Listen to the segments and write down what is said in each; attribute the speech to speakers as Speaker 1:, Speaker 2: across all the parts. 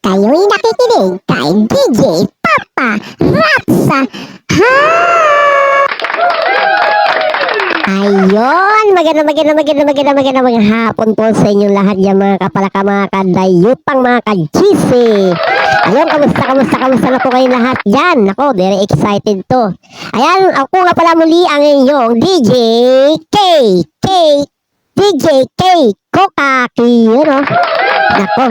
Speaker 1: Kayo'y nakikinig kay DJ Papa Rapsa. Ha! Ayun, magandang hapon po sa inyong lahat yan mga kapalaka, mga kadayupang, mga kajisi. Ayun, kamusta na po kayong lahat yan? Ako, very excited to. Ayan, ako nga pala muli ang inyong DJ K Kokaki, yun o. Nako,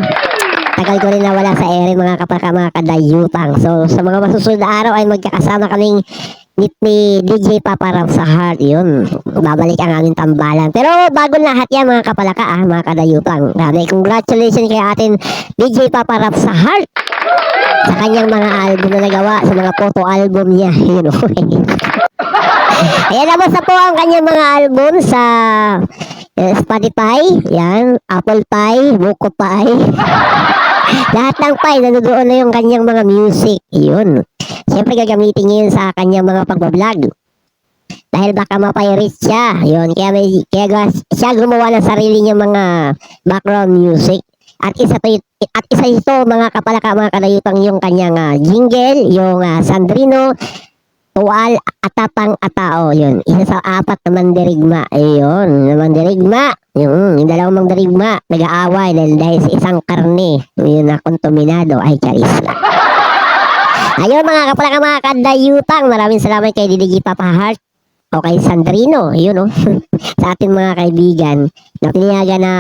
Speaker 1: tagal ko rin nawala sa ere mga kapalaka, mga kadayupang. So, sa mga masusunod na araw ay magkakasama kaming ni DJ Papa Rapsa Heart. Yun, babalik ang aming tambalan. Pero bago lahat yan mga kapalaka, mga kadayupang. Grabe, congratulations kay atin DJ Papa Rapsa Heart sa kanyang mga album na nagawa, sa mga photo album niya. Yun o. Ayan, labas na po ang kanyang mga album sa Spotify, yan, Apple Pie, Buko Pie. Lahat ng pie, nandoon na yung kanyang mga music. Yun. Siyempre gagamitin niya yun sa kanyang mga pagbablog. Dahil baka mapirate siya. Yun. Kaya siya gumawa ng sarili niya mga background music. At isa ito mga kapalaka, mga kadayupang, yung kanyang jingle, yung Sandrino, Tuwal, Atapang, Atao. Yun. Isa sa 4 na mandirigma. Ayun. Na mandirigma. Yung dalawang mandirigma. Nag-aaway dahil sa isang karne. Yun na kontaminado. Ay, charis na. Ayun mga kapalaka, mga kadayupang. Maraming salamat kay DJ Papa Heart o kay Sandrino. Yun o. Sa ating mga kaibigan. Na pinayagan na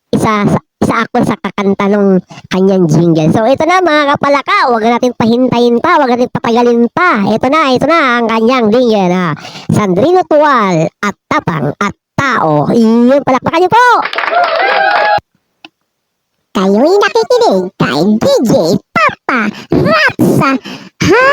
Speaker 1: isa ako sa kakanta ng kanyang jingle. So ito na mga kapalaka, huwag natin pahintayin pa, huwag natin patagalin pa. Ito na ang kanyang jingle. Sandrino, Tuwal, at Tapang, at Tao. Iyon, palakpakan niyo po! Kayo'y nakikinig kay DJ Papa Rapsa. Ha!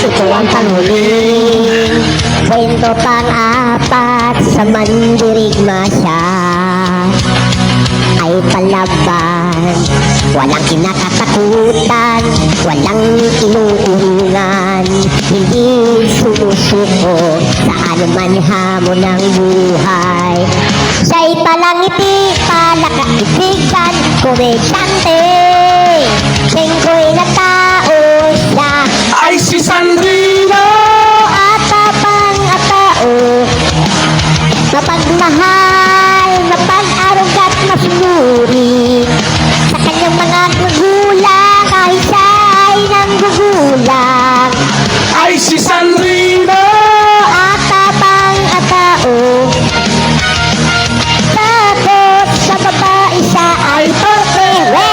Speaker 1: Ito ang panghuling kwento pang-4 sa mandirigma siya ay palaban. Walang kinakatakutan, walang inuurungan, hindi sumusuko sa anuman hamon ng buhay. Siya'y palangiti, palakaibigan, komedyante, siyengko'y na tao siya
Speaker 2: ay si Sandrino
Speaker 1: at Tapang, at Tao. Mapagmahal, mapag-arugat, masinuri sa kanyang mga gugulang, kahit siya ay nanggugulang.
Speaker 2: ay si Sandrino
Speaker 1: At Tapang, at Tao. Takot sa babae siya ay torpere,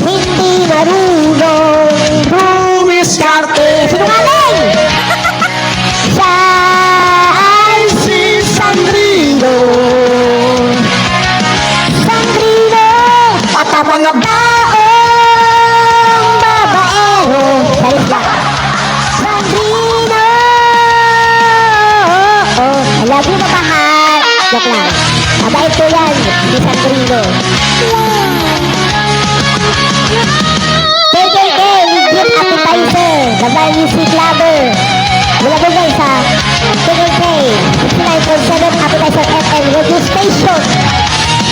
Speaker 1: hindi marunong
Speaker 2: Bumiskarte.
Speaker 1: sinungaling. Siya ay
Speaker 2: Si Sandrino
Speaker 1: Sandrino
Speaker 2: at ang mga
Speaker 1: taong babaero. Salit lang. Sandrino. I love you, mapahal. Joke lang. Mabait po yan, si Sandrino. KKK, legit appetizer. Babae music lover. Mula po guys sa KKK 69.7 Appetizer FM radio station.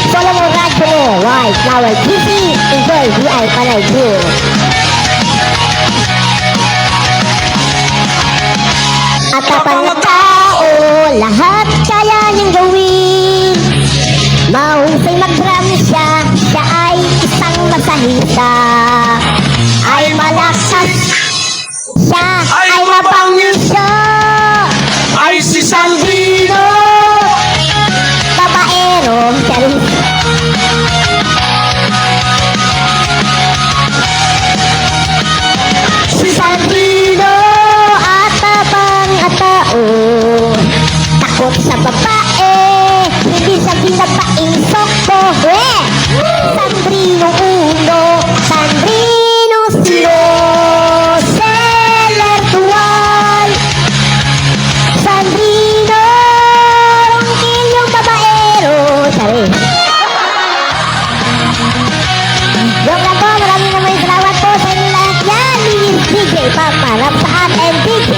Speaker 1: Follow mo radyo mo. Right, flower, GC, enjoy, VI, panay, June. At Tapang na tao, lahat kaya niyang gawin. Mahusay mag-drum siya, siya ay isang masahista. Ay malakas, siya ay mapangilsa.
Speaker 2: ay si Sandrino
Speaker 1: Babaero, charis.
Speaker 2: si Sandrino
Speaker 1: At Tapang, at Tao. Takot sa babae, hindi sa binabaing soko. humarap sa atin, DJ